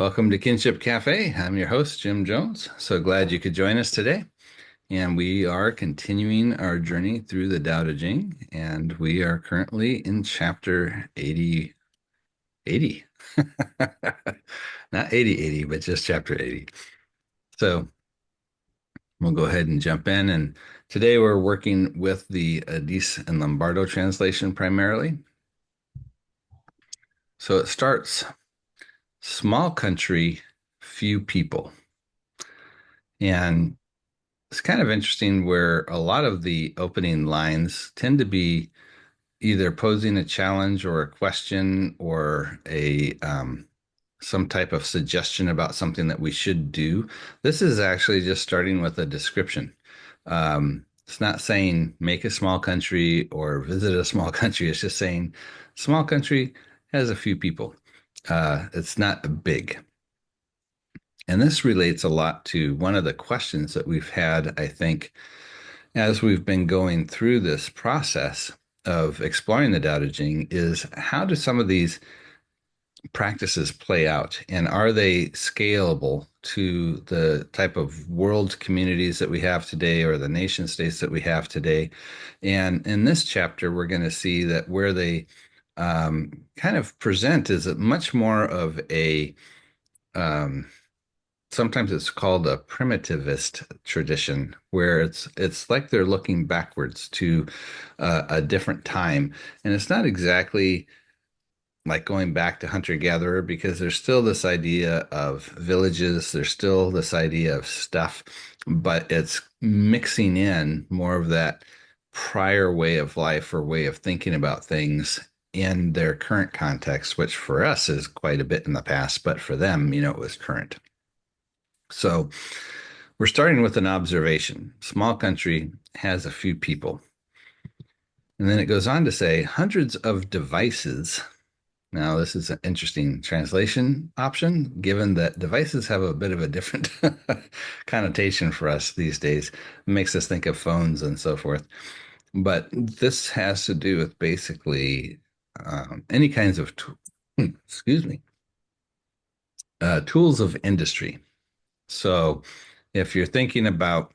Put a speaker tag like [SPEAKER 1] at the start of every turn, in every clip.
[SPEAKER 1] Welcome to Kinship Cafe. I'm your host, Jim Jones. So glad you could join us today. And we are continuing our journey through the Daodejing, and we are currently in chapter 80. 80. Not 80, but just chapter 80. So we'll go ahead and jump in. And today we're working with the Addiss and Lombardo translation primarily. So it starts small country, few people. And it's kind of interesting where a lot of the opening lines tend to be either posing a challenge or a question or a some type of suggestion about something that we should do. This is actually just starting with a description. It's not saying make a small country or visit a small country. It's just saying small country has a few people. It's not big. And this relates a lot to one of the questions that we've had, I think, as we've been going through this process of exploring the Tao Te Ching is how do some of these practices play out and are they scalable to the type of world communities that we have today or the nation states that we have today? And in this chapter, we're going to see that where they kind of present is much more of a um, sometimes it's called a primitivist tradition where it's like they're looking backwards to a different time, and it's not exactly like going back to hunter-gatherer because there's still this idea of villages, there's still this idea of stuff, but it's mixing in more of that prior way of life or way of thinking about things in their current context, which for us is quite a bit in the past, but for them, it was current. So we're starting with an observation. Small country has a few people. And then it goes on to say hundreds of devices. Now, this is an interesting translation option, given that devices have a bit of a different connotation for us these days. It makes us think of phones and so forth. But this has to do with basically any kinds of, excuse me, tools of industry. So if you're thinking about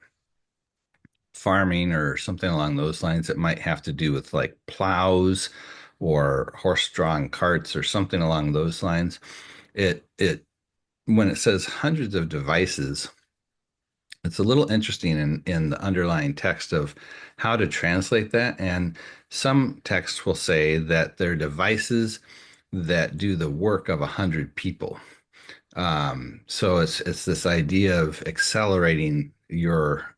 [SPEAKER 1] farming or something along those lines, it might have to do with like plows or horse-drawn carts or something along those lines. It when it says hundreds of devices, it's a little interesting in the underlying text of how to translate that. And some texts will say that they're devices that do the work of 100 people. So it's this idea of accelerating your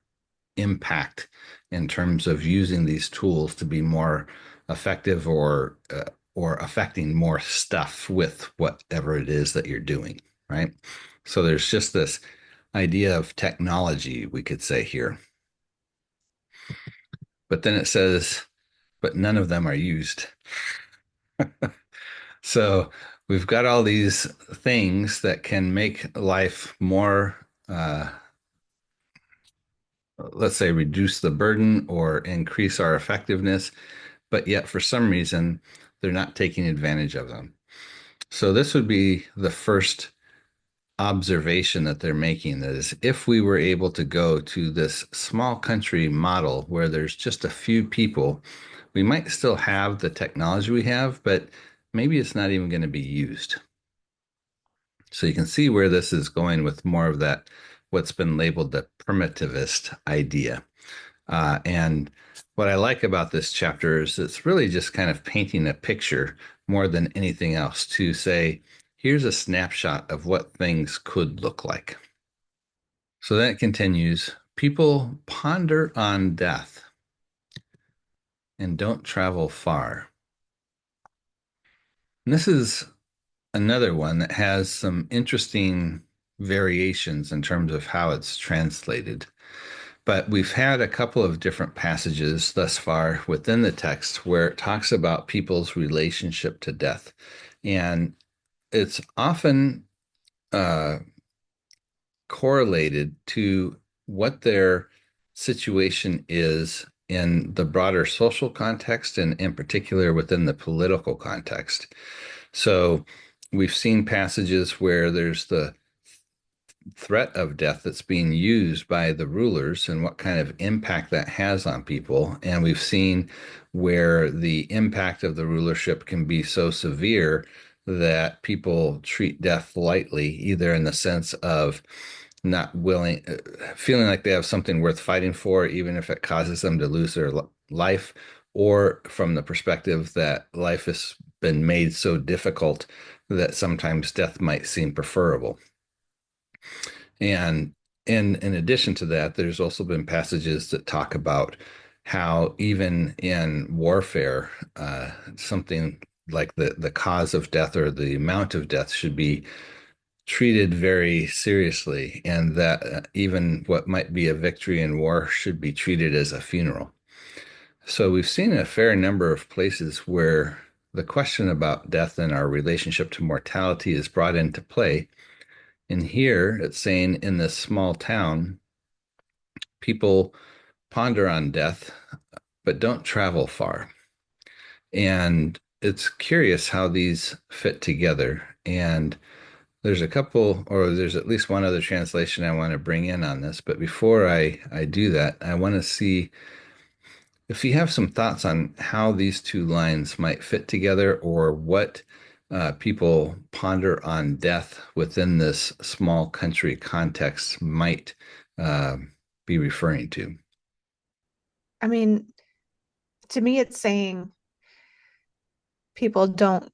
[SPEAKER 1] impact in terms of using these tools to be more effective or affecting more stuff with whatever it is that you're doing, right? So there's just this idea of technology, we could say here. But then it says, but none of them are used. So we've got all these things that can make life more let's say reduce the burden or increase our effectiveness, but yet for some reason they're not taking advantage of them. So this would be the first observation that they're making, that is if we were able to go to this small country model where there's just a few people, we might still have the technology we have, but maybe it's not even going to be used. So you can see where this is going with more of that, what's been labeled the primitivist idea. And what I like about this chapter is it's really just kind of painting a picture more than anything else to say, here's a snapshot of what things could look like. So that continues. People ponder on death and don't travel far. And this is another one that has some interesting variations in terms of how it's translated. But we've had a couple of different passages thus far within the text where it talks about people's relationship to death. And it's often uh, correlated to what their situation is in the broader social context and in particular within the political context. So we've seen passages where there's the threat of death that's being used by the rulers and what kind of impact that has on people. And we've seen where the impact of the rulership can be so severe that people treat death lightly, either in the sense of not willing, feeling like they have something worth fighting for, even if it causes them to lose their life, or from the perspective that life has been made so difficult that sometimes death might seem preferable. And in addition to that, there's also been passages that talk about how even in warfare, something like the cause of death or the amount of death should be treated very seriously, and that even what might be a victory in war should be treated as a funeral. So we've seen a fair number of places where the question about death and our relationship to mortality is brought into play. And here it's saying in this small town, people ponder on death, but don't travel far. And it's curious how these fit together. And there's a couple, or there's at least one other translation I want to bring in on this. But before I do that, I want to see if you have some thoughts on how these two lines might fit together or what people ponder on death within this small country context might uh, be referring to.
[SPEAKER 2] I mean, to me, it's saying people don't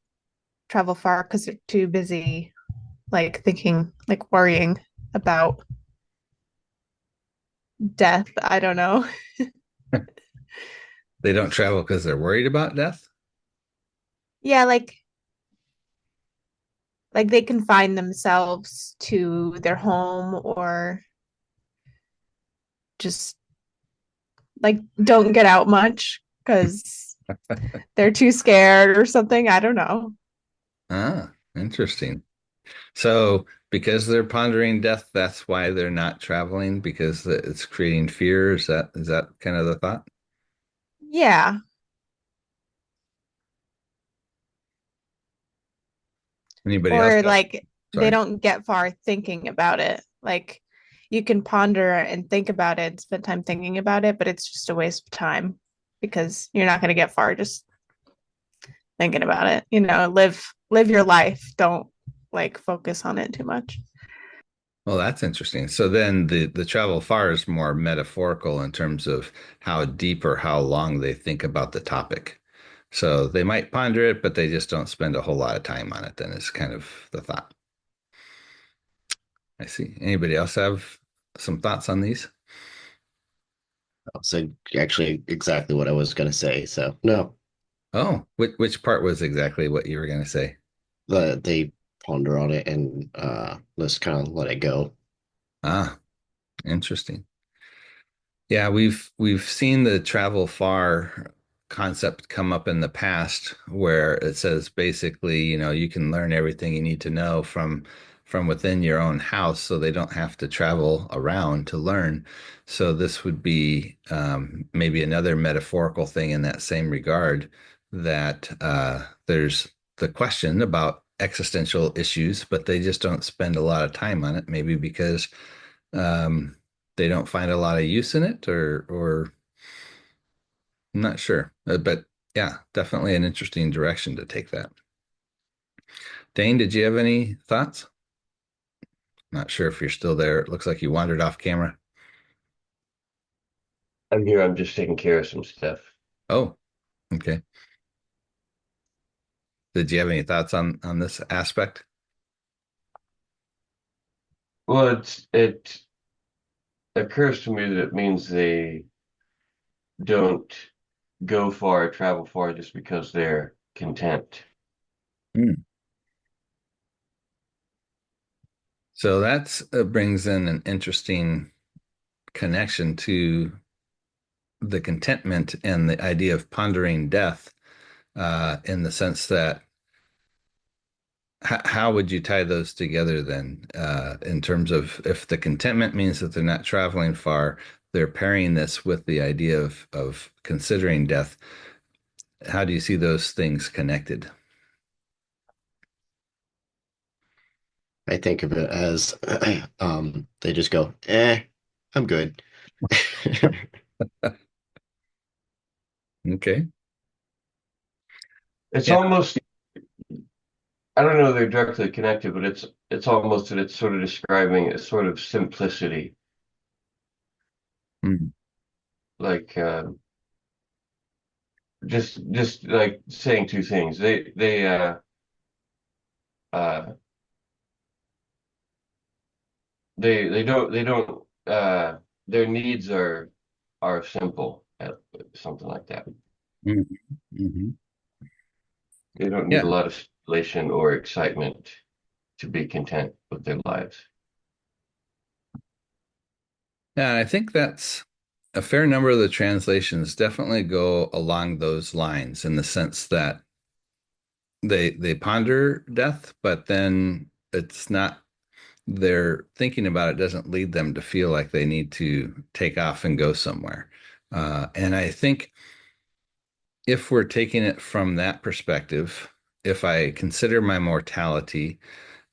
[SPEAKER 2] travel far because they're too busy, like thinking, like worrying about death. I don't know.
[SPEAKER 1] They don't travel because they're worried about death?
[SPEAKER 2] Yeah, like they confine themselves to their home or just like don't get out much because they're too scared or something. I don't know.
[SPEAKER 1] Ah, interesting. So, because they're pondering death, that's why they're not traveling because it's creating fear. Is that kind of the thought?
[SPEAKER 2] Yeah.
[SPEAKER 1] Anybody else
[SPEAKER 2] Or
[SPEAKER 1] have?
[SPEAKER 2] like they
[SPEAKER 1] Sorry.
[SPEAKER 2] don't get far thinking about it. Like you can ponder and think about it, spend time thinking about it, but it's just a waste of time because you're not going to get far just thinking about it. Live your life. Don't like focus on it too much.
[SPEAKER 1] Well, that's interesting. So then the travel far is more metaphorical in terms of how deep or how long they think about the topic. So they might ponder it, but they just don't spend a whole lot of time on it, then is kind of the thought. I see. Anybody else have some thoughts on these?
[SPEAKER 3] So actually exactly what I was going to say. So no,
[SPEAKER 1] Oh, which part was exactly what you were going to say?
[SPEAKER 3] they ponder on it and just kind of let it go.
[SPEAKER 1] Ah, interesting. Yeah, we've seen the travel far concept come up in the past where it says basically, you can learn everything you need to know from within your own house, so they don't have to travel around to learn. So this would be maybe another metaphorical thing in that same regard that there's the question about existential issues, but they just don't spend a lot of time on it, maybe because um, they don't find a lot of use in it, or I'm not sure. But yeah, definitely an interesting direction to take that. Dane, did you have any thoughts? Not sure if you're still there. It looks like you wandered off camera.
[SPEAKER 4] I'm here. I'm just taking care of some stuff.
[SPEAKER 1] Oh, okay. Did you have any thoughts on this aspect?
[SPEAKER 4] Well, it occurs to me that it means they don't go far, travel far just because they're content.
[SPEAKER 1] Hmm. So that's brings in an interesting connection to the contentment and the idea of pondering death, in the sense that how would you tie those together then, in terms of if the contentment means that they're not traveling far, they're pairing this with the idea of considering death. How do you see those things connected?
[SPEAKER 3] I think of it as they just go, I'm good.
[SPEAKER 1] Okay.
[SPEAKER 4] It's
[SPEAKER 1] Yeah.
[SPEAKER 4] almost, I don't know they're directly connected, but it's almost that it's sort of describing a sort of simplicity,
[SPEAKER 1] Mm.
[SPEAKER 4] like just like saying two things. Uh they don't their needs are simple, something like that.
[SPEAKER 1] Mm. Mhm.
[SPEAKER 4] They don't need a
[SPEAKER 1] Yeah.
[SPEAKER 4] lot of stimulation or excitement to be content with their lives.
[SPEAKER 1] Yeah, and I think that's a fair number of the translations definitely go along those lines in the sense that they ponder death, but then it's not their thinking about it doesn't lead them to feel like they need to take off and go somewhere. And I think if we're taking it from that perspective, if I consider my mortality,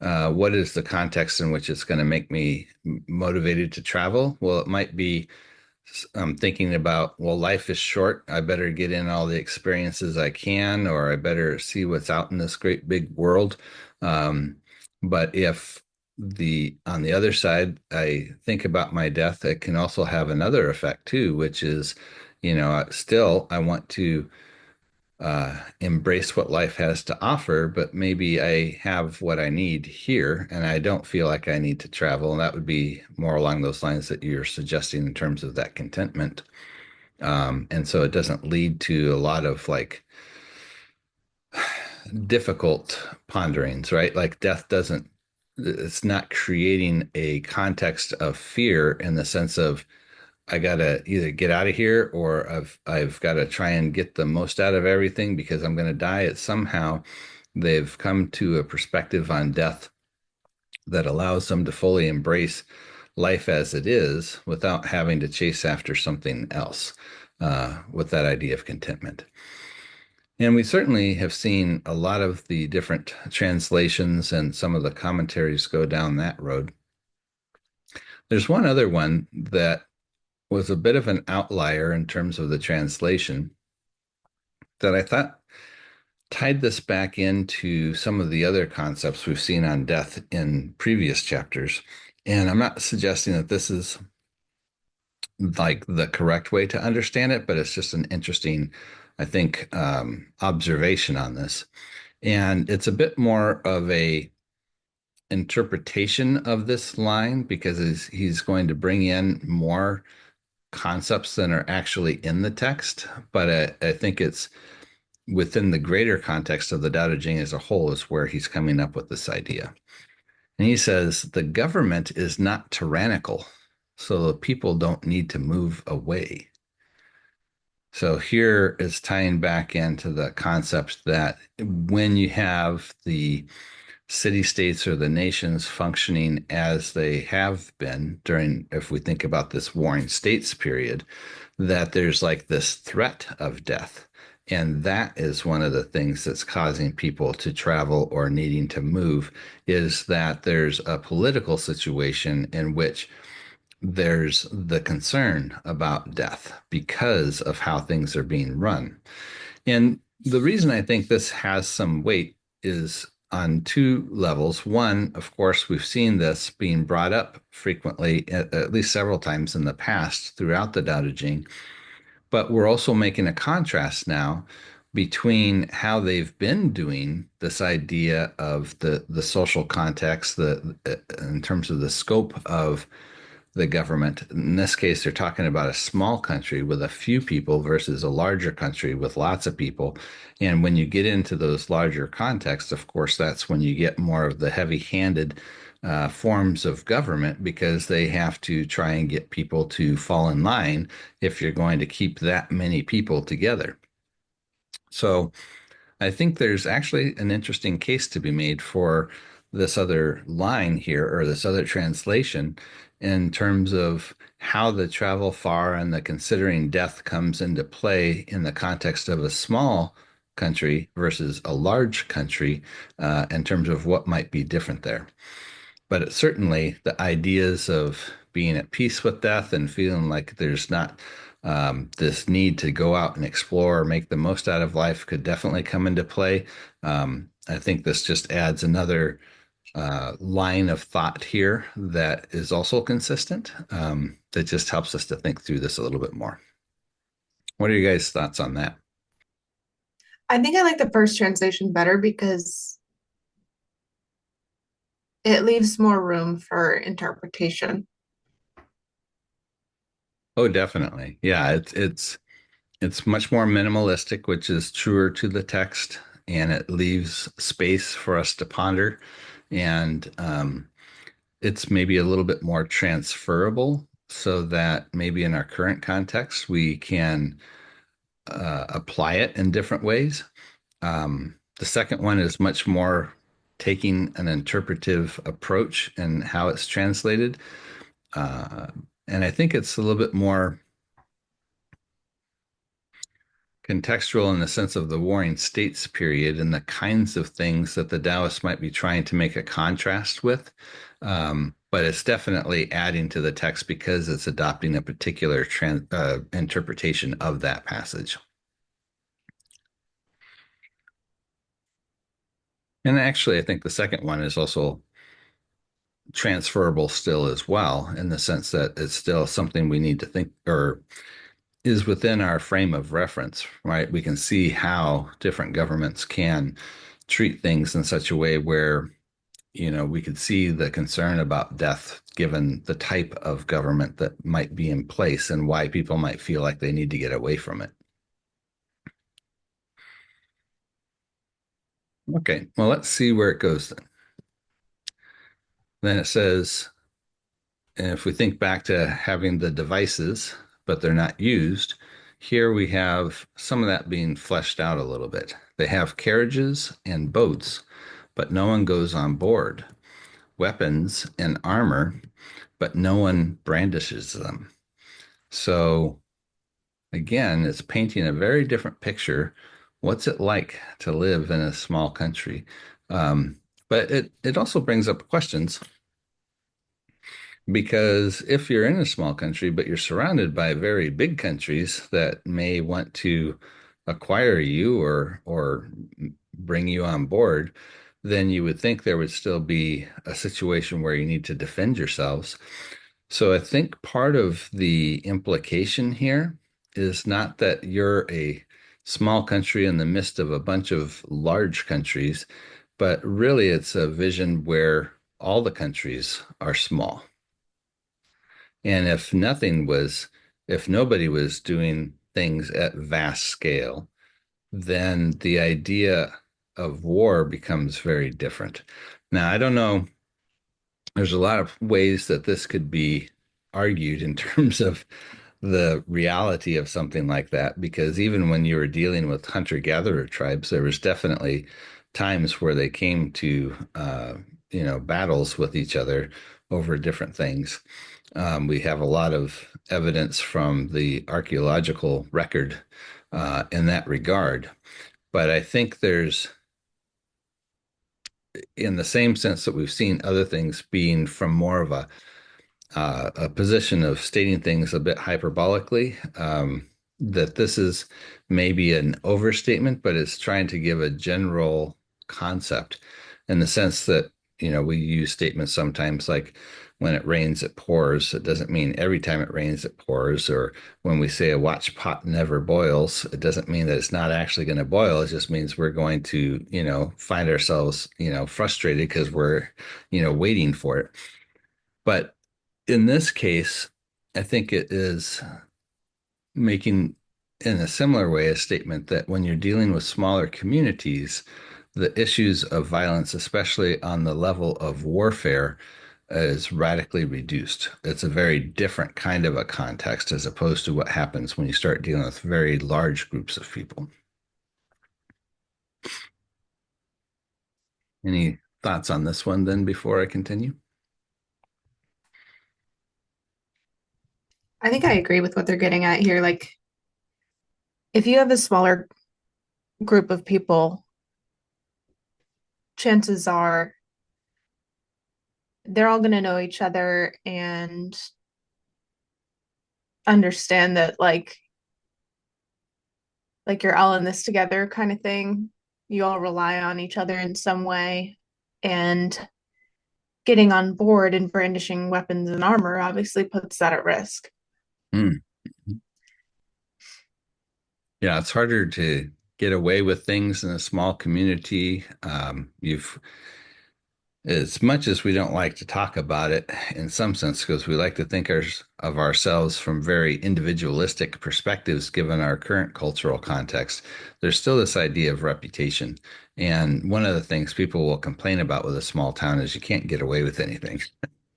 [SPEAKER 1] what is the context in which it's going to make me motivated to travel? Well, it might be I'm thinking about, well, life is short. I better get in all the experiences I can, or I better see what's out in this great big world. Um, but if on the other side, I think about my death, it can also have another effect too, which is, still I want to embrace what life has to offer, but maybe I have what I need here and I don't feel like I need to travel. And that would be more along those lines that you're suggesting in terms of that contentment. And so it doesn't lead to a lot of like difficult ponderings, right? Like death doesn't, it's not creating a context of fear in the sense of, I gotta either get out of here or I've got to try and get the most out of everything because I'm going to die. It's somehow they've come to a perspective on death that allows them to fully embrace life as it is without having to chase after something else, with that idea of contentment. And we certainly have seen a lot of the different translations and some of the commentaries go down that road. There's one other one that was a bit of an outlier in terms of the translation that I thought tied this back into some of the other concepts we've seen on death in previous chapters. And I'm not suggesting that this is like the correct way to understand it, but it's just an interesting, I think, observation on this. And it's a bit more of a interpretation of this line because he's going to bring in more concepts than are actually in the text. But I think it's within the greater context of the Tao Te Ching as a whole is where he's coming up with this idea. And he says the government is not tyrannical, so the people don't need to move away. So here is tying back into the concept that when you have the city states or the nations functioning as they have been during, if we think about this warring states period, that there's like this threat of death. And that is one of the things that's causing people to travel or needing to move is that there's a political situation in which there's the concern about death because of how things are being run. And the reason I think this has some weight is on two levels. One, of course, we've seen this being brought up frequently, at least several times in the past throughout the Tao Te Ching, but we're also making a contrast now between how they've been doing this idea of the social context, in terms of the scope of the government. In this case, they're talking about a small country with a few people versus a larger country with lots of people. And when you get into those larger contexts, of course, that's when you get more of the heavy-handed forms of government because they have to try and get people to fall in line if you're going to keep that many people together. So I think there's actually an interesting case to be made for this other line here or this other translation in terms of how the travel far and the considering death comes into play in the context of a small country versus a large country, in terms of what might be different there. But certainly the ideas of being at peace with death and feeling like there's not this need to go out and explore or make the most out of life could definitely come into play. I think this just adds another line of thought here that is also consistent, that just helps us to think through this a little bit more. What are you guys' thoughts on that?
[SPEAKER 2] I think I like the first translation better because it leaves more room for interpretation.
[SPEAKER 1] Oh, definitely. Yeah, it's much more minimalistic, which is truer to the text, and it leaves space for us to ponder. And it's maybe a little bit more transferable so that maybe in our current context, we can apply it in different ways. The second one is much more taking an interpretive approach and how it's translated. Uh, and I think it's a little bit more contextual in the sense of the Warring States period and the kinds of things that the Taoists might be trying to make a contrast with. But it's definitely adding to the text because it's adopting a particular interpretation of that passage. And actually, I think the second one is also transferable still as well, in the sense that it's still something we need to think or is within our frame of reference, right? We can see how different governments can treat things in such a way where, we could see the concern about death given the type of government that might be in place and why people might feel like they need to get away from it. Okay, well, let's see where it goes then. Then it says, and if we think back to having the devices, but they're not used, here we have some of that being fleshed out a little bit. They have carriages and boats, but no one goes on board. Weapons and armor, but no one brandishes them. So again, it's painting a very different picture. What's it like to live in a small country? But it also brings up questions. Because if you're in a small country, but you're surrounded by very big countries that may want to acquire you or bring you on board, then you would think there would still be a situation where you need to defend yourselves. So I think part of the implication here is not that you're a small country in the midst of a bunch of large countries, but really it's a vision where all the countries are small. And if nobody was doing things at vast scale, then the idea of war becomes very different. Now, I don't know, there's a lot of ways that this could be argued in terms of the reality of something like that, because even when you were dealing with hunter-gatherer tribes, there was definitely times where they came to, battles with each other over different things. We have a lot of evidence from the archaeological record in that regard. But I think there's, in the same sense that we've seen other things being from more of a position of stating things a bit hyperbolically, that this is maybe an overstatement, but it's trying to give a general concept in the sense that, we use statements sometimes like when it rains, it pours. It doesn't mean every time it rains, it pours. Or when we say a watch pot never boils, it doesn't mean that it's not actually going to boil. It just means we're going to, find ourselves, frustrated because we're, waiting for it. But in this case, I think it is making, in a similar way, a statement that when you're dealing with smaller communities, the issues of violence, especially on the level of warfare, is radically reduced. It's a very different kind of a context as opposed to what happens when you start dealing with very large groups of people. Any thoughts on this one then before I continue?
[SPEAKER 2] I think I agree with what they're getting at here. Like, if you have a smaller group of people, chances are they're all going to know each other and understand that like you're all in this together kind of thing. You all rely on each other in some way. And getting on board and brandishing weapons and armor obviously puts that at risk.
[SPEAKER 1] Hmm. Yeah, it's harder to get away with things in a small community. You've As much as we don't like to talk about it in some sense, because we like to think of ourselves from very individualistic perspectives, given our current cultural context, there's still this idea of reputation. And one of the things people will complain about with a small town is you can't get away with anything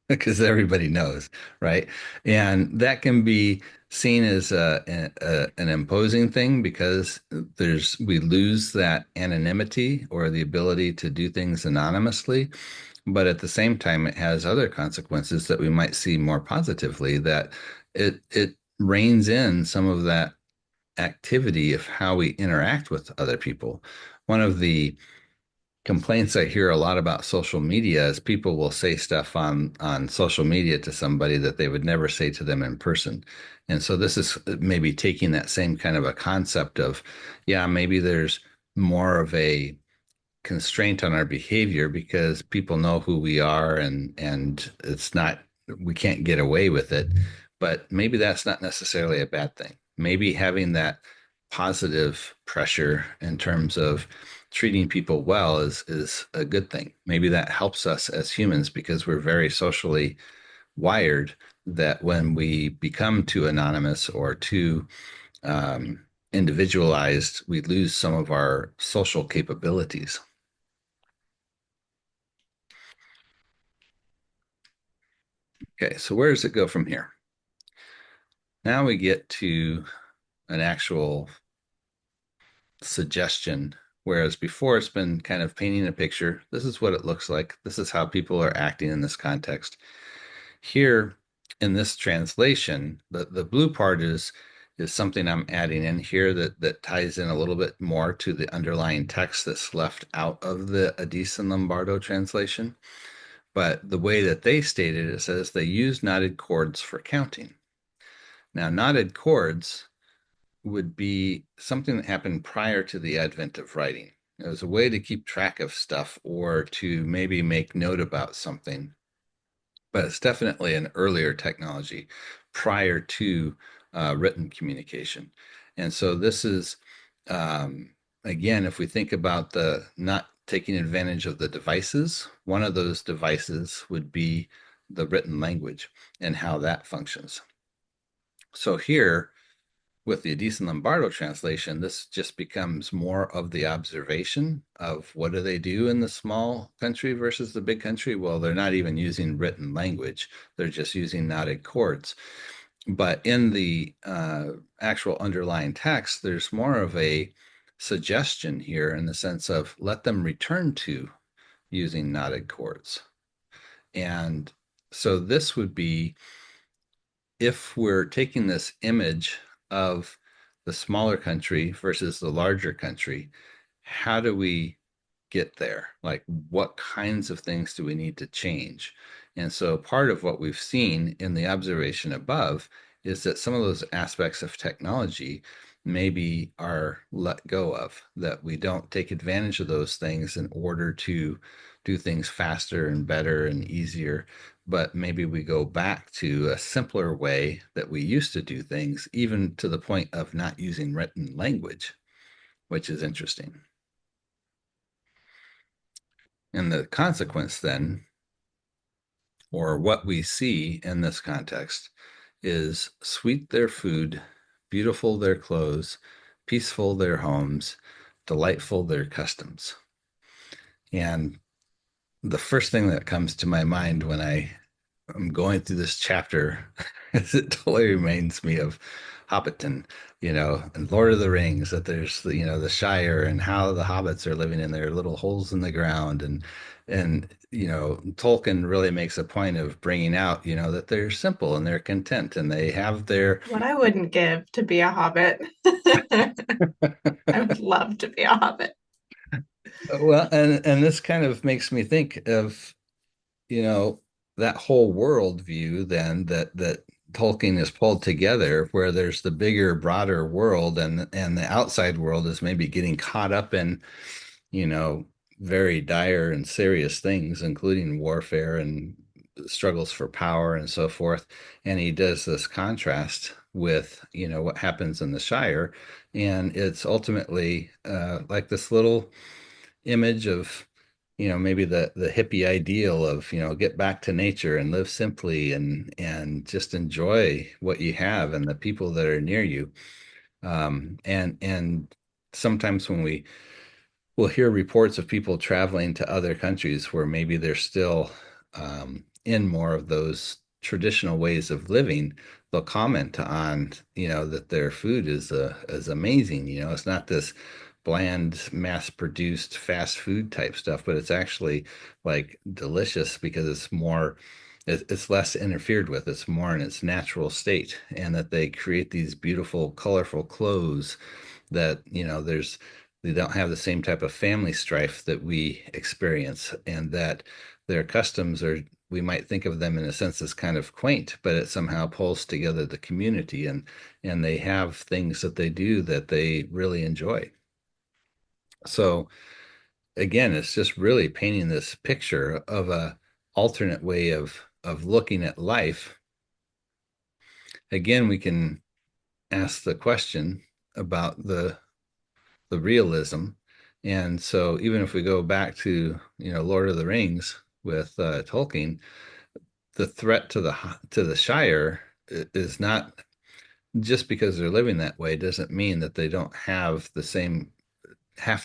[SPEAKER 1] because everybody knows, right? And that can be seen as an imposing thing because we lose that anonymity or the ability to do things anonymously. But at the same time, it has other consequences that we might see more positively, that it reins in some of that activity of how we interact with other people. One of the complaints I hear a lot about social media is people will say stuff on social media to somebody that they would never say to them in person. And so this is maybe taking that same kind of a concept of, yeah, maybe there's more of a constraint on our behavior because people know who we are, and it's not, we can't get away with it. But maybe that's not necessarily a bad thing. Maybe having that positive pressure in terms of treating people well is a good thing. Maybe that helps us as humans because we're very socially wired, that when we become too anonymous or too individualized, we lose some of our social capabilities. Okay, so where does it go from here? Now we get to an actual suggestion, whereas before it's been kind of painting a picture. This is what it looks like. This is how people are acting in this context. Here in this translation, the blue part is something I'm adding in here that ties in a little bit more to the underlying text that's left out of the Addiss and Lombardo translation. But the way that they stated it says they use knotted cords for counting. Now, knotted chords would be something that happened prior to the advent of writing. It was a way to keep track of stuff or to maybe make note about something, but it's definitely an earlier technology prior to written communication. And so this is, again, if we think about the not taking advantage of the devices, one of those devices would be the written language and how that functions. So here, with the Addiss and Lombardo translation, this just becomes more of the observation of what do they do in the small country versus the big country. Well, they're not even using written language. They're just using knotted chords. But in the actual underlying text, there's more of a suggestion here in the sense of let them return to using knotted chords. And so this would be, if we're taking this image of the smaller country versus the larger country, how do we get there? Like, what kinds of things do we need to change? And so, part of what we've seen in the observation above is that some of those aspects of technology maybe are let go of, that we don't take advantage of those things in order to do things faster and better and easier, but maybe we go back to a simpler way that we used to do things, even to the point of not using written language, which is interesting. And the consequence then, or what we see in this context, is sweet their food, beautiful their clothes, peaceful their homes, delightful their customs. And the first thing that comes to my mind when I'm going through this chapter is it totally reminds me of Hobbiton, and Lord of the Rings, that there's the Shire and how the hobbits are living in their little holes in the ground, and Tolkien really makes a point of bringing out that they're simple and they're content and they have their
[SPEAKER 2] What I wouldn't give to be a hobbit. I would love to be a hobbit.
[SPEAKER 1] well, and this kind of makes me think of, that whole world view then that Tolkien has pulled together, where there's the bigger, broader world, and the outside world is maybe getting caught up in, you know, very dire and serious things, including warfare and struggles for power and so forth. And he does this contrast with, what happens in the Shire. And it's ultimately like this little image of, maybe the hippie ideal of, get back to nature and live simply and just enjoy what you have and the people that are near you. And sometimes when we'll hear reports of people traveling to other countries where maybe they're still in more of those traditional ways of living, they'll comment on, that their food is amazing. It's not this bland, mass-produced fast food type stuff, but it's actually like delicious because it's less interfered with. It's more in its natural state, and that they create these beautiful, colorful clothes that, they don't have the same type of family strife that we experience, and that their customs are, we might think of them in a sense as kind of quaint, but it somehow pulls together the community, and they have things that they do that they really enjoy. So again, it's just really painting this picture of a alternate way of looking at life. Again, we can ask the question about the realism. And so even if we go back to, Lord of the Rings with Tolkien, the threat to the Shire is not just because they're living that way doesn't mean that they don't have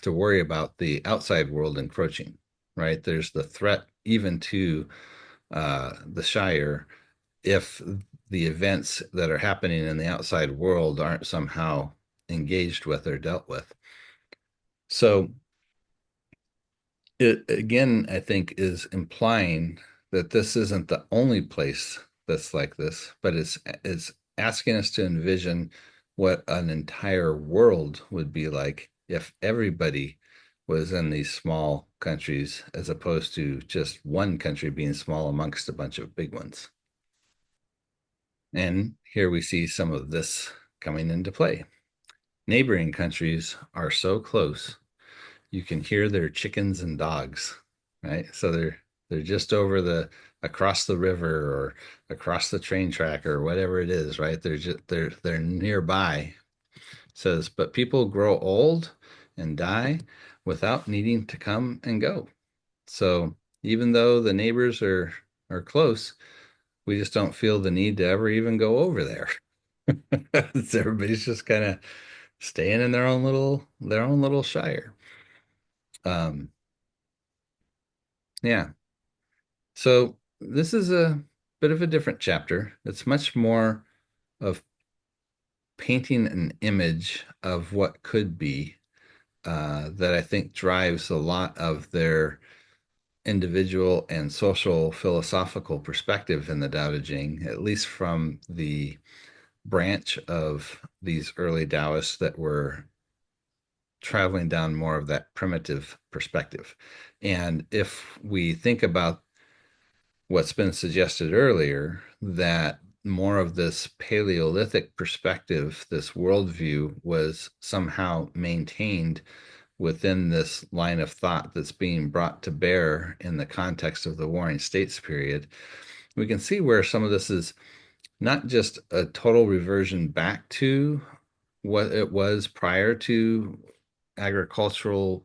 [SPEAKER 1] to worry about the outside world encroaching, right? There's the threat even to the Shire if the events that are happening in the outside world aren't somehow engaged with or dealt with. So it again, I think, is implying that this isn't the only place that's like this, but it's asking us to envision what an entire world would be like if everybody was in these small countries, as opposed to just one country being small amongst a bunch of big ones. And here we see some of this coming into play. Neighboring countries are so close you can hear their chickens and dogs, right? So they're just across the river or across the train track or whatever it is, right? They're nearby. It says, but people grow old and die without needing to come and go. So even though the neighbors are close, we just don't feel the need to ever even go over there. Everybody's just kind of staying in their own little shire. Um, yeah. So this is a bit of a different chapter. It's much more of painting an image of what could be, that I think drives a lot of their individual and social philosophical perspective in the Tao Te Ching, at least from the branch of these early Taoists that were traveling down more of that primitive perspective. And if we think about what's been suggested earlier, that more of this Paleolithic perspective, this worldview, was somehow maintained within this line of thought that's being brought to bear in the context of the Warring States period, we can see where some of this is not just a total reversion back to what it was prior to agricultural,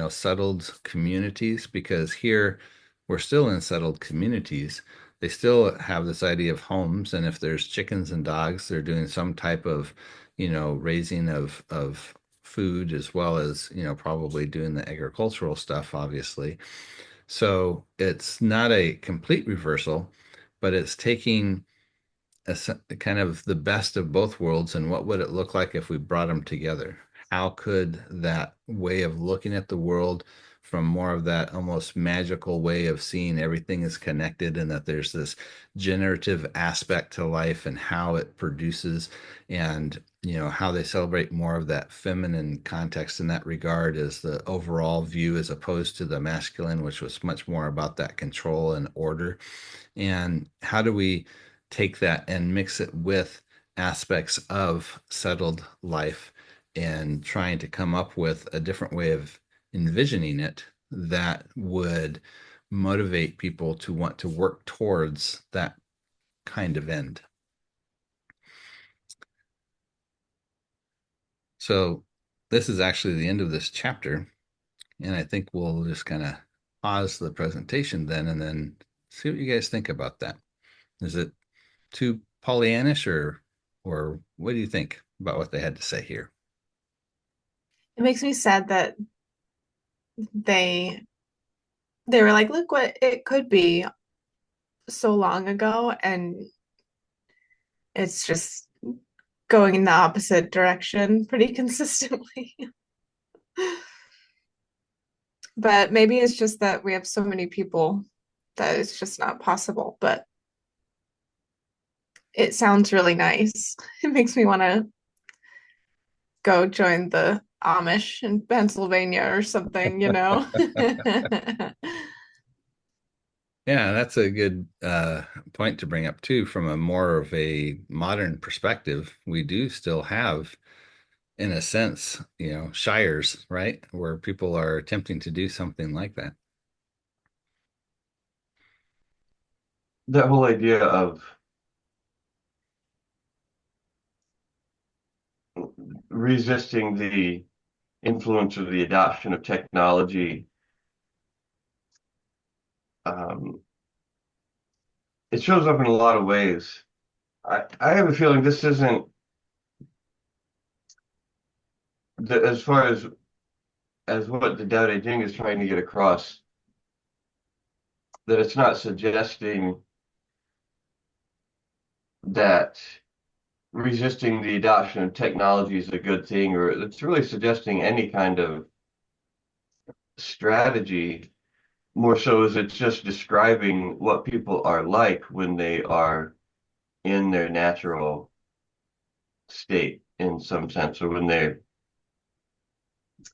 [SPEAKER 1] settled communities, because here we're still in settled communities. They still have this idea of homes, and if there's chickens and dogs, they're doing some type of, raising of food, as well as, probably doing the agricultural stuff, obviously. So it's not a complete reversal, but it's taking kind of the best of both worlds, and what would it look like if we brought them together? How could that way of looking at the world, from more of that almost magical way of seeing everything is connected and that there's this generative aspect to life and how it produces, and how they celebrate more of that feminine context in that regard as the overall view, as opposed to the masculine, which was much more about that control and order. And how do we take that and mix it with aspects of settled life and trying to come up with a different way of envisioning it that would motivate people to want to work towards that kind of end? So this is actually the end of this chapter, and I think we'll just kind of pause the presentation then and then see what you guys think about that. Is it too Pollyannish, or what do you think about what they had to say here?
[SPEAKER 2] It makes me sad that they they were like, look what it could be so long ago, and it's just going in the opposite direction pretty consistently. But maybe it's just that we have so many people that it's just not possible. But it sounds really nice. It makes me want to go join the Amish in Pennsylvania or something, you know?
[SPEAKER 1] Yeah, that's a good point to bring up too. From a more of a modern perspective, we do still have, in a sense, shires, right, where people are attempting to do something like that.
[SPEAKER 4] That whole idea of resisting the influence of the adoption of technology, um, it shows up in a lot of ways. I have a feeling this isn't as far as what the Daodejing is trying to get across, that it's not suggesting that resisting the adoption of technology is a good thing, or it's really suggesting any kind of strategy. More so as it's just describing what people are like when they are in their natural state in some sense, or when they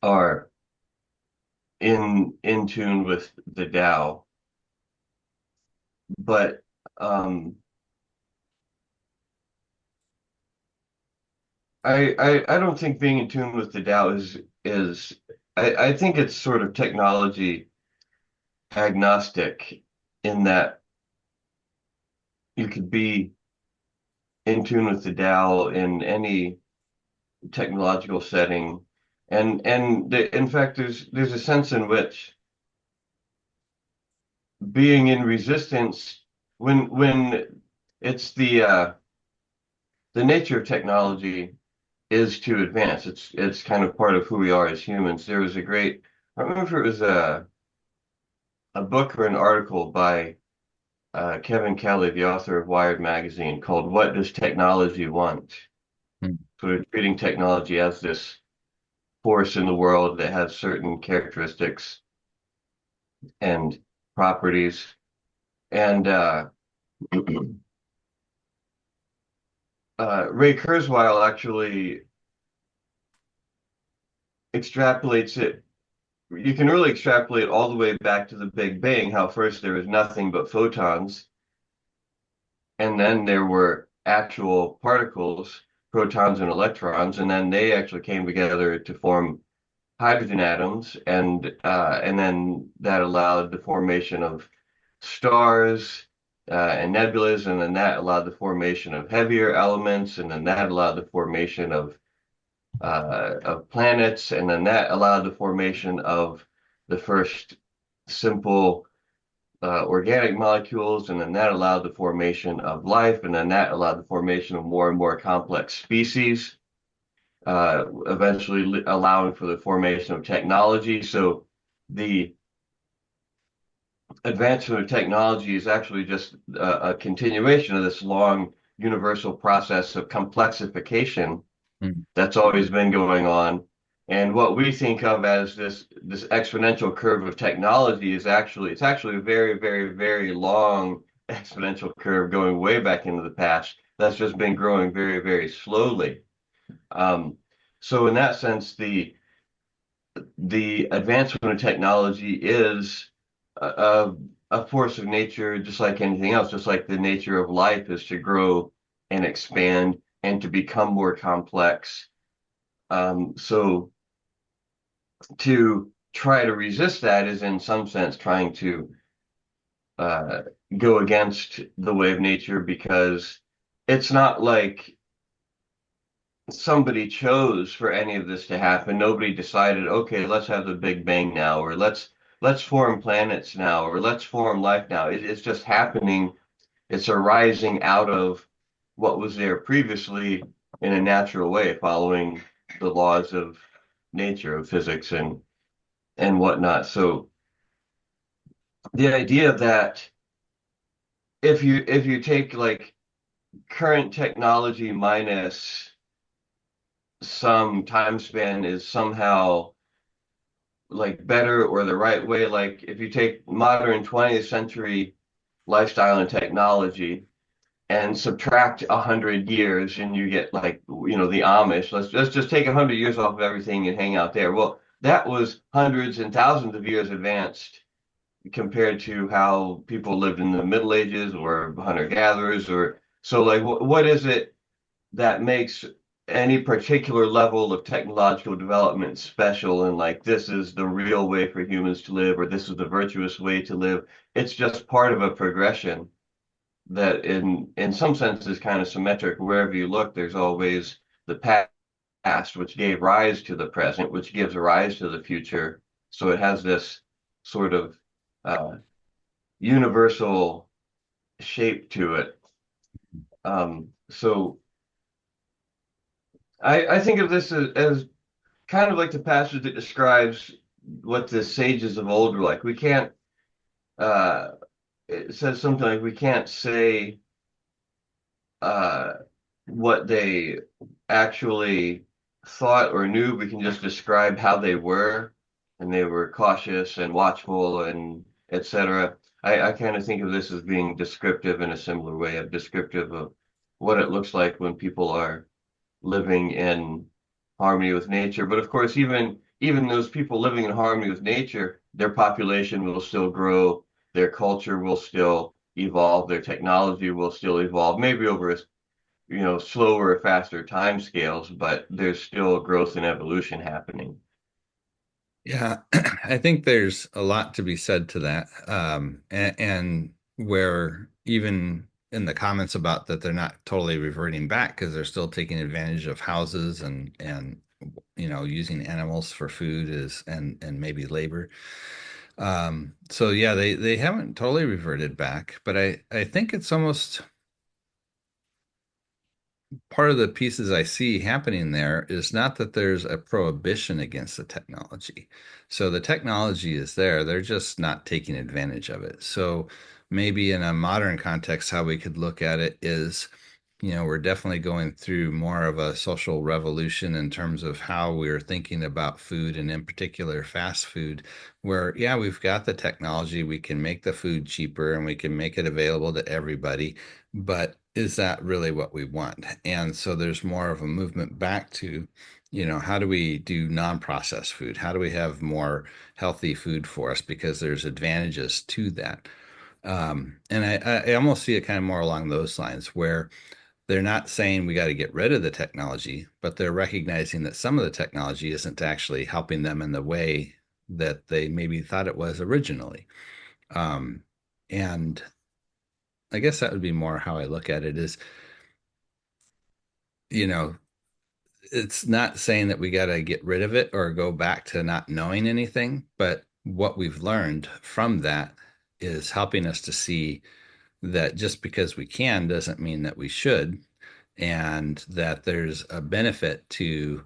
[SPEAKER 4] are in tune with the Tao. But I don't think being in tune with the Tao is I think it's sort of technology agnostic, in that you could be in tune with the Tao in any technological setting, and in fact there's a sense in which being in resistance, when it's the nature of technology is to advance. It's kind of part of who we are as humans. There was a great, I don't remember if it was a book or an article by Kevin Kelly, the author of Wired magazine, called "What Does Technology Want?"
[SPEAKER 1] Hmm.
[SPEAKER 4] So treating technology as this force in the world that has certain characteristics and properties. And Ray Kurzweil actually extrapolates it. You can really extrapolate all the way back to the Big Bang, how first there was nothing but photons, and then there were actual particles, protons and electrons, and then they actually came together to form hydrogen atoms, and then that allowed the formation of stars and nebulas, and then that allowed the formation of heavier elements, and then that allowed the formation of planets, and then that allowed the formation of the first simple organic molecules, and then that allowed the formation of life, and then that allowed the formation of more and more complex species, eventually allowing for the formation of technology. So the advancement of technology is actually just a continuation of this long universal process of complexification
[SPEAKER 1] Hmm.
[SPEAKER 4] that's always been going on. And what we think of as this exponential curve of technology is it's actually a very, very, very long exponential curve going way back into the past that's just been growing very, very slowly. Um, so in that sense, the advancement of technology is a, a force of nature, just like anything else, just like the nature of life is to grow and expand and to become more complex. So to try to resist that is in some sense trying to uh, go against the way of nature because it's not like somebody chose for any of this to happen. Nobody decided, okay, let's have the Big Bang now, or let's form planets now, or let's form life now. It's just happening. It's arising out of what was there previously in a natural way, following the laws of nature, of physics and whatnot. So the idea that if you take like current technology minus some time span is somehow like better or the right way. Like if you take modern 20th century lifestyle and technology and subtract 100 years and you get like the Amish. Let's just take 100 years off of everything and hang out there. Well, that was hundreds and thousands of years advanced compared to how people lived in the Middle Ages or hunter-gatherers or so like what is it that makes any particular level of technological development special and like this is the real way for humans to live or this is the virtuous way to live. It's just part of a progression that in some sense is kind of symmetric. Wherever you look, there's always the past, which gave rise to the present, which gives rise to the future. So it has this sort of uh, universal shape to it. So I think of this as kind of like the passage that describes what the sages of old were like. We can't, uh, it says something like we can't say uh, what they actually thought or knew. We can just describe how they were, and they were cautious and watchful and etc. I kind of think of this as being descriptive in a similar way, of descriptive of what it looks like when people are living in harmony with nature. But of course, even those people living in harmony with nature, their population will still grow, their culture will still evolve, their technology will still evolve, maybe over slower, faster time scales, but there's still growth and evolution happening.
[SPEAKER 1] Yeah, I think there's a lot to be said to that. And where even in the comments about that they're not totally reverting back because they're still taking advantage of houses and using animals for food is and maybe labor. So yeah, they haven't totally reverted back, but I think it's almost part of the pieces I see happening there is not that there's a prohibition against the technology. So the technology is there, they're just not taking advantage of it. So maybe in a modern context, how we could look at it is, we're definitely going through more of a social revolution in terms of how we're thinking about food and in particular fast food, where, yeah, we've got the technology, we can make the food cheaper and we can make it available to everybody, but is that really what we want? And so there's more of a movement back to, how do we do non-processed food? How do we have more healthy food for us? Because there's advantages to that. And I almost see it kind of more along those lines where they're not saying we got to get rid of the technology, but they're recognizing that some of the technology isn't actually helping them in the way that they maybe thought it was originally. Um, and I guess that would be more how I look at it is, you know, it's not saying that we got to get rid of it or go back to not knowing anything, but what we've learned from that is helping us to see that just because we can doesn't mean that we should, and that there's a benefit to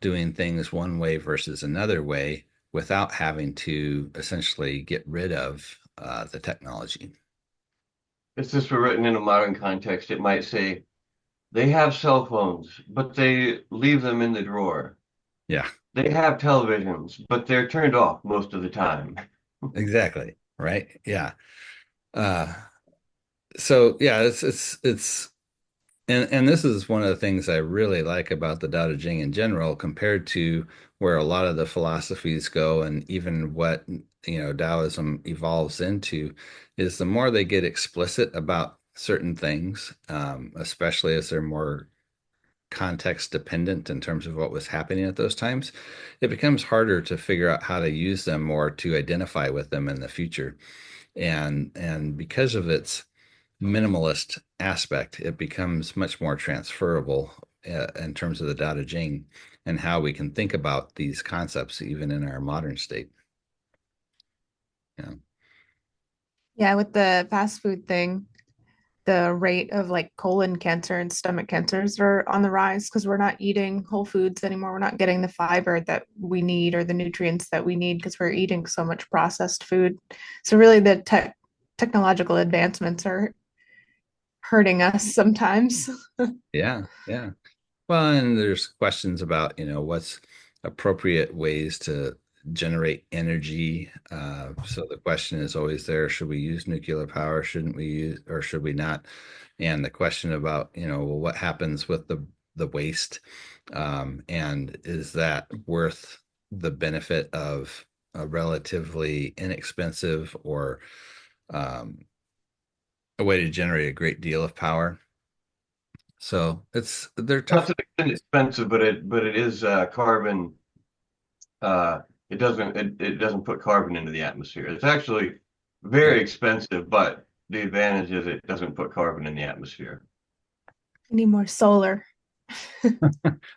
[SPEAKER 1] doing things one way versus another way without having to essentially get rid of the technology.
[SPEAKER 4] If this were written in a modern context, it might say they have cell phones, but they leave them in the drawer.
[SPEAKER 1] Yeah,
[SPEAKER 4] They have televisions, but they're turned off most of the time.
[SPEAKER 1] exactly. Right. Yeah. Uh, so yeah, it's And this is one of the things I really like about the Tao Te Ching in general, compared to where a lot of the philosophies go, and even what, Taoism evolves into, is the more they get explicit about certain things, especially as they're more context dependent in terms of what was happening at those times, it becomes harder to figure out how to use them or to identify with them in the future. And because of its minimalist aspect, it becomes much more transferable in terms of the Tao Te Ching and how we can think about these concepts even in our modern state. Yeah.
[SPEAKER 2] Yeah, with the fast food thing, the rate of like colon cancer and stomach cancers are on the rise because we're not eating whole foods anymore. We're not getting the fiber that we need or the nutrients that we need because we're eating so much processed food. So really the technological advancements are hurting us sometimes.
[SPEAKER 1] Yeah. Yeah. Well, and there's questions about, what's appropriate ways to generate energy. So the question is always there, should we use nuclear power? Shouldn't we use, or should we not? And the question about, well, what happens with the waste? And is that worth the benefit of a relatively inexpensive or um, a way to generate a great deal of power? So they're
[SPEAKER 4] Not
[SPEAKER 1] tough.
[SPEAKER 4] to the extent expensive, but it is carbon. It doesn't put carbon into the atmosphere. It's actually
[SPEAKER 1] Yeah.
[SPEAKER 4] very expensive, but the advantage is it doesn't put carbon in the atmosphere.
[SPEAKER 2] We need more solar.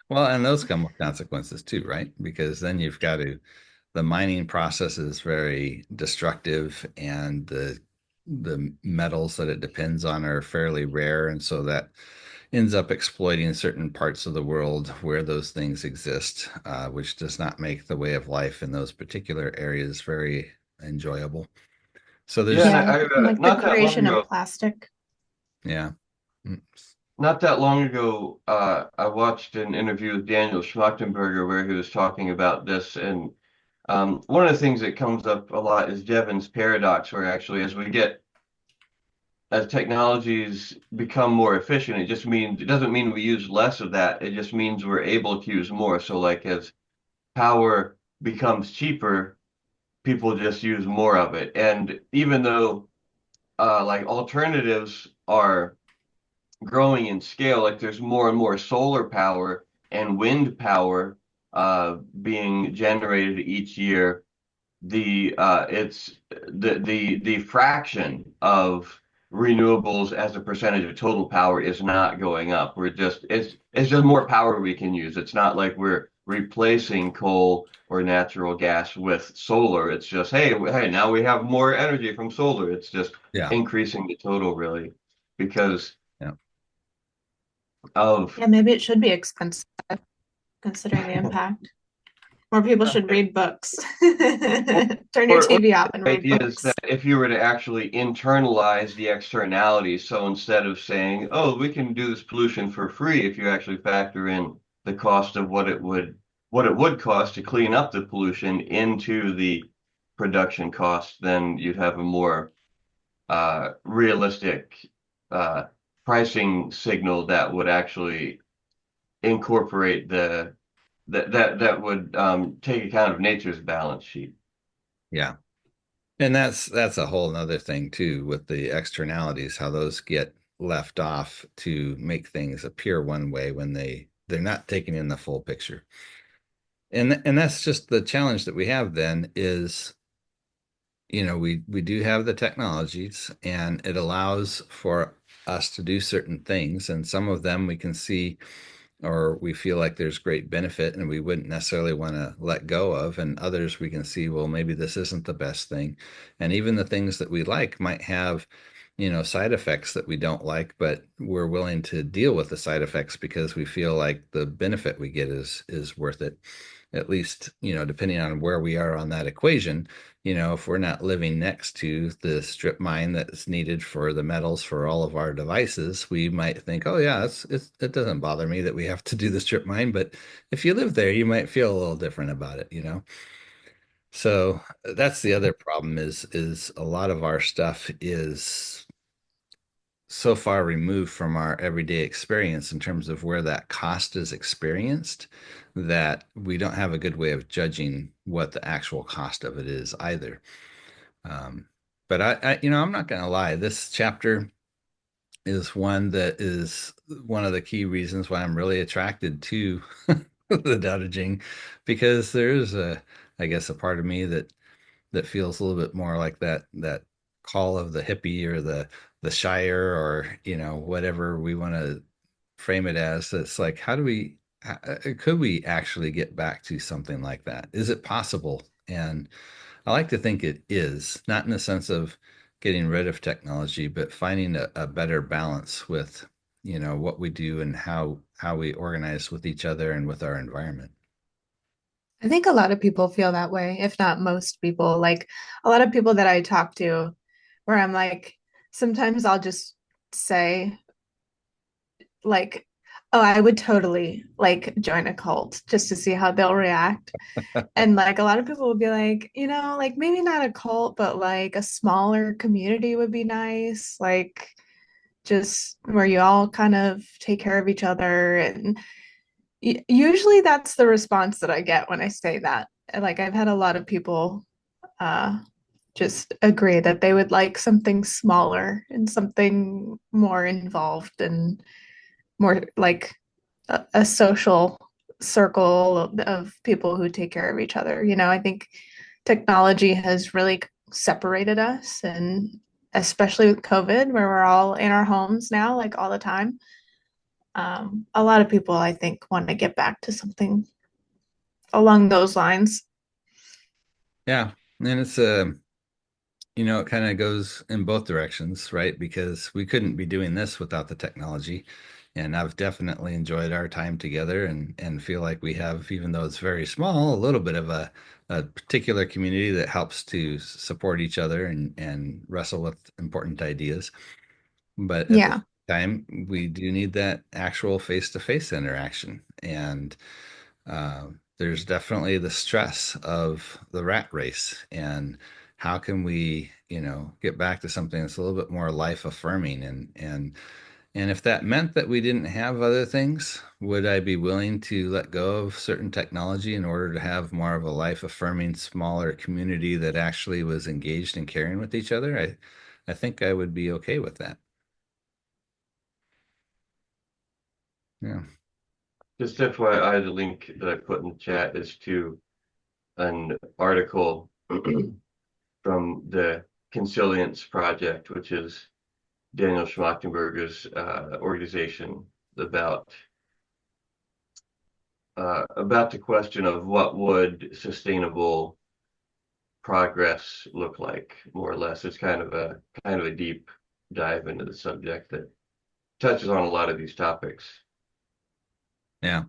[SPEAKER 1] Well, and those come with consequences too, right? Because then the mining process is very destructive, and the metals that it depends on are fairly rare, and so that ends up exploiting certain parts of the world where those things exist, which does not make the way of life in those particular areas very enjoyable. So
[SPEAKER 4] Yeah, and
[SPEAKER 1] there's,
[SPEAKER 2] Yeah, and like the
[SPEAKER 4] not that long
[SPEAKER 2] creation of
[SPEAKER 4] ago,
[SPEAKER 2] plastic.
[SPEAKER 1] yeah. Mm.
[SPEAKER 4] I watched an interview with Daniel Schmachtenberger where he was talking about this, and one of the things that comes up a lot is Jevons paradox, where actually as technologies become more efficient, it doesn't mean we use less of that. It just means we're able to use more. So like as power becomes cheaper, people just use more of it. And even though like alternatives are growing in scale, like there's more and more solar power and wind power being generated each year, the fraction of renewables as a percentage of total power is not going up. It's just more power we can use. It's not like we're replacing coal or natural gas with solar. It's just hey, now we have more energy from solar. It's just
[SPEAKER 1] Yeah.
[SPEAKER 4] increasing the total really because
[SPEAKER 1] Yeah.
[SPEAKER 4] of
[SPEAKER 2] Yeah, maybe it should be expensive considering the impact. More people should read books. Turn your
[SPEAKER 4] or
[SPEAKER 2] TV off and
[SPEAKER 4] the
[SPEAKER 2] read
[SPEAKER 4] idea is that
[SPEAKER 2] books.
[SPEAKER 4] if you were to actually internalize the externalities, so instead of saying, "Oh, we can do this pollution for free," if you actually factor in the cost of what it would cost to clean up the pollution into the production cost, then you'd have a more realistic uh, pricing signal that would actually incorporate that would take account of nature's balance sheet.
[SPEAKER 1] Yeah. And that's a whole nother thing too, with the externalities, how those get left off to make things appear one way when they're not taking in the full picture. And that's just the challenge that we have then is, we do have the technologies, and it allows for us to do certain things, and some of them we can see or we feel like there's great benefit and we wouldn't necessarily want to let go of, and others we can see, well, maybe this isn't the best thing. And even the things that we like might have, side effects that we don't like, but we're willing to deal with the side effects because we feel like the benefit we get is worth it. At least, depending on where we are on that equation. If we're not living next to the strip mine that's needed for the metals for all of our devices, we might think, oh yeah, it doesn't bother me that we have to do the strip mine. But if you live there, you might feel a little different about it. So that's the other problem is a lot of our stuff is so far removed from our everyday experience in terms of where that cost is experienced that we don't have a good way of judging what the actual cost of it is either. But I'm not going to lie, this chapter is one that is one of the key reasons why I'm really attracted to the Daodejing, because there's I guess, a part of me that feels a little bit more like that call of the hippie or the shire, or whatever we want to frame it as. It's like, how do we could we actually get back to something like that? Is it possible? And I like to think it is, not in the sense of getting rid of technology, but finding a better balance with what we do and how we organize with each other and with our environment.
[SPEAKER 2] I think a lot of people feel that way, if not most people. Like a lot of people that I talk to, where I'm like, sometimes I'll just say, like, oh, I would totally like join a cult just to see how they'll react. And like a lot of people would be like, like maybe not a cult, but like a smaller community would be nice. Like just where you all kind of take care of each other. And usually that's the response that I get when I say that. Like I've had a lot of people uh just agree that they would like something smaller and something more involved and more like a social circle of people who take care of each other. I think technology has really separated us, and especially with COVID, where we're all in our homes now, like all the time. A lot of people, I think, want to get back to something along those lines.
[SPEAKER 1] Yeah. And it's it kind of goes in both directions, right? Because we couldn't be doing this without the technology. And I've definitely enjoyed our time together, and feel like we have, even though it's very small, a little bit of a particular community that helps to support each other and wrestle with important ideas. But at the
[SPEAKER 2] Yeah.
[SPEAKER 1] same time, we do need that actual face-to-face interaction. And there's definitely the stress of the rat race. And how can we, get back to something that's a little bit more life affirming? And if that meant that we didn't have other things, would I be willing to let go of certain technology in order to have more of a life affirming, smaller community that actually was engaged in caring with each other? I think I would be okay with that. Yeah.
[SPEAKER 4] Just FYI, the link that I put in the chat is to an article from the Consilience Project, which is Daniel Schmachtenberger's organization, about about the question of what would sustainable progress look like, more or less. It's kind of a deep dive into the subject that touches on a lot of these topics.
[SPEAKER 1] Yeah.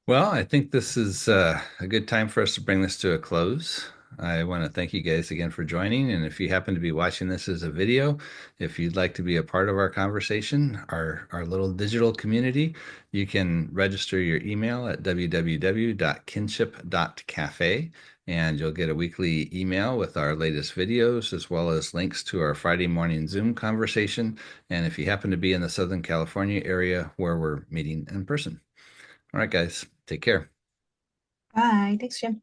[SPEAKER 1] Well, I think this is a good time for us to bring this to a close. I want to thank you guys again for joining. And if you happen to be watching this as a video, if you'd like to be a part of our conversation, our little digital community, you can register your email at www.kinship.cafe, and you'll get a weekly email with our latest videos, as well as links to our Friday morning Zoom conversation. And if you happen to be in the Southern California area, where we're meeting in person. All right, guys, take care.
[SPEAKER 2] Bye. Thanks, Jim.